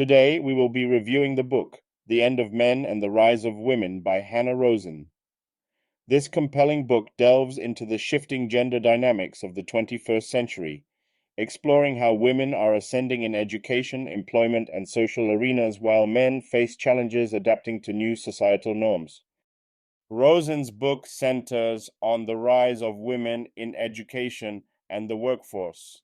Today, we will be reviewing the book, The End of Men and the Rise of Women by Hanna Rosin. This compelling book delves into the shifting gender dynamics of the 21st century, exploring how women are ascending in education, employment, and social arenas while men face challenges adapting to new societal norms. Rosin's book centers on the rise of women in education and the workforce.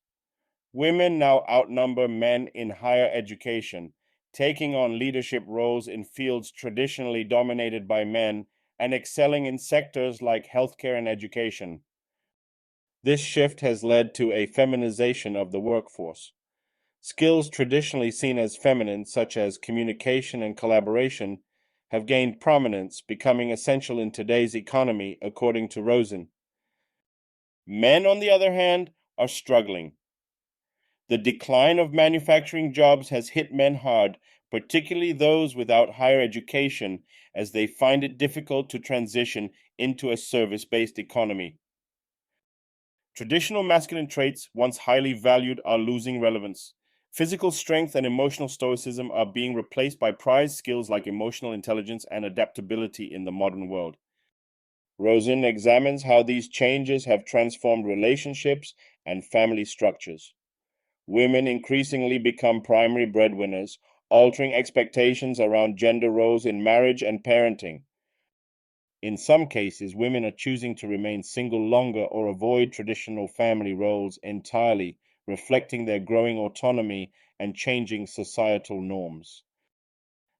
Women now outnumber men in higher education, taking on leadership roles in fields traditionally dominated by men and excelling in sectors like healthcare and education. This shift has led to a feminization of the workforce. Skills traditionally seen as feminine, such as communication and collaboration, have gained prominence, becoming essential in today's economy, according to Rosin. Men, on the other hand, are struggling. The decline of manufacturing jobs has hit men hard, particularly those without higher education, as they find it difficult to transition into a service-based economy. Traditional masculine traits, once highly valued, are losing relevance. Physical strength and emotional stoicism are being replaced by prized skills like emotional intelligence and adaptability in the modern world. Rosin examines how these changes have transformed relationships and family structures. Women increasingly become primary breadwinners, altering expectations around gender roles in marriage and parenting. In some cases, women are choosing to remain single longer or avoid traditional family roles entirely, reflecting their growing autonomy and changing societal norms.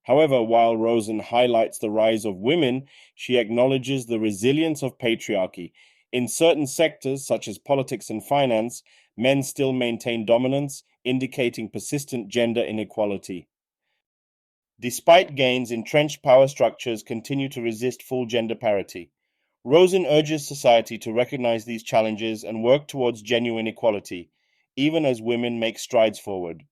However, while Rosin highlights the rise of women, she acknowledges the resilience of patriarchy. In certain sectors, such as politics and finance, men still maintain dominance, indicating persistent gender inequality. Despite gains, entrenched power structures continue to resist full gender parity. Rosin urges society to recognize these challenges and work towards genuine equality, even as women make strides forward.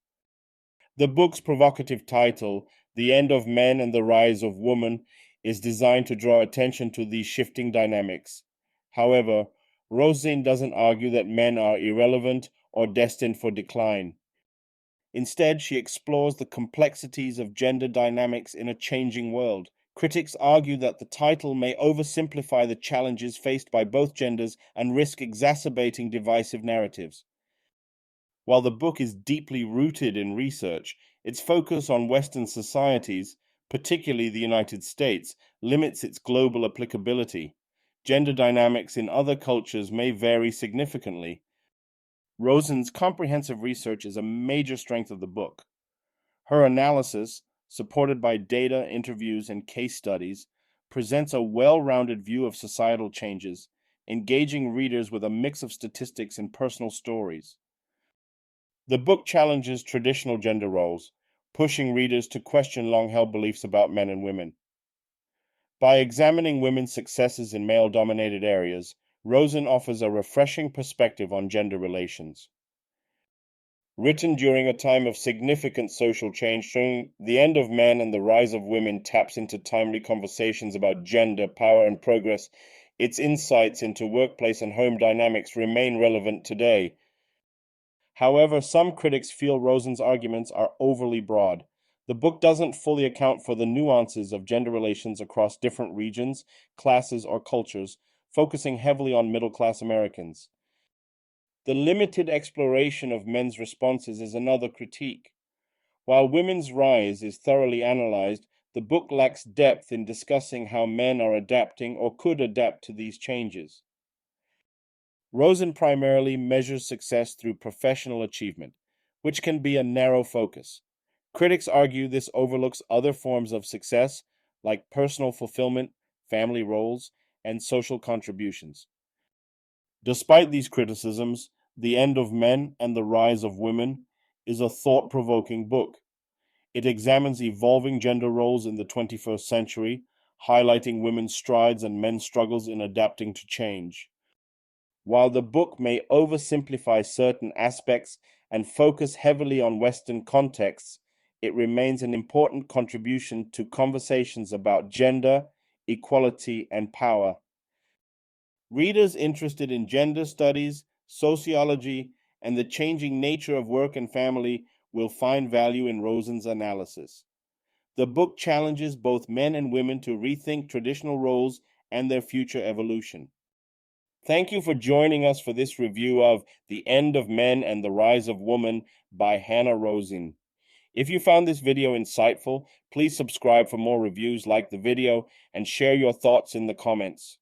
The book's provocative title, The End of Men and the Rise of Woman, is designed to draw attention to these shifting dynamics. However, Rosin doesn't argue that men are irrelevant or destined for decline. Instead, she explores the complexities of gender dynamics in a changing world. Critics argue that the title may oversimplify the challenges faced by both genders and risk exacerbating divisive narratives. While the book is deeply rooted in research, its focus on Western societies, particularly the United States, limits its global applicability. Gender dynamics in other cultures may vary significantly. Rosin's comprehensive research is a major strength of the book. Her analysis, supported by data, interviews, and case studies, presents a well-rounded view of societal changes, engaging readers with a mix of statistics and personal stories. The book challenges traditional gender roles, pushing readers to question long-held beliefs about men and women. By examining women's successes in male-dominated areas, Rosin offers a refreshing perspective on gender relations. Written during a time of significant social change, showing the end of men and the rise of women taps into timely conversations about gender, power, and progress, its insights into workplace and home dynamics remain relevant today. However, some critics feel Rosin's arguments are overly broad. The book doesn't fully account for the nuances of gender relations across different regions, classes, or cultures, focusing heavily on middle-class Americans. The limited exploration of men's responses is another critique. While women's rise is thoroughly analyzed, the book lacks depth in discussing how men are adapting or could adapt to these changes. Rosin primarily measures success through professional achievement, which can be a narrow focus. Critics argue this overlooks other forms of success, like personal fulfillment, family roles, and social contributions. Despite these criticisms, The End of Men and the Rise of Women is a thought-provoking book. It examines evolving gender roles in the 21st century, highlighting women's strides and men's struggles in adapting to change. While the book may oversimplify certain aspects and focus heavily on Western contexts, it remains an important contribution to conversations about gender, equality, and power. Readers interested in gender studies, sociology, and the changing nature of work and family will find value in Rosin's analysis. The book challenges both men and women to rethink traditional roles and their future evolution. Thank you for joining us for this review of The End of Men and the Rise of Woman by Hanna Rosin. If you found this video insightful, please subscribe for more reviews, like the video, and share your thoughts in the comments.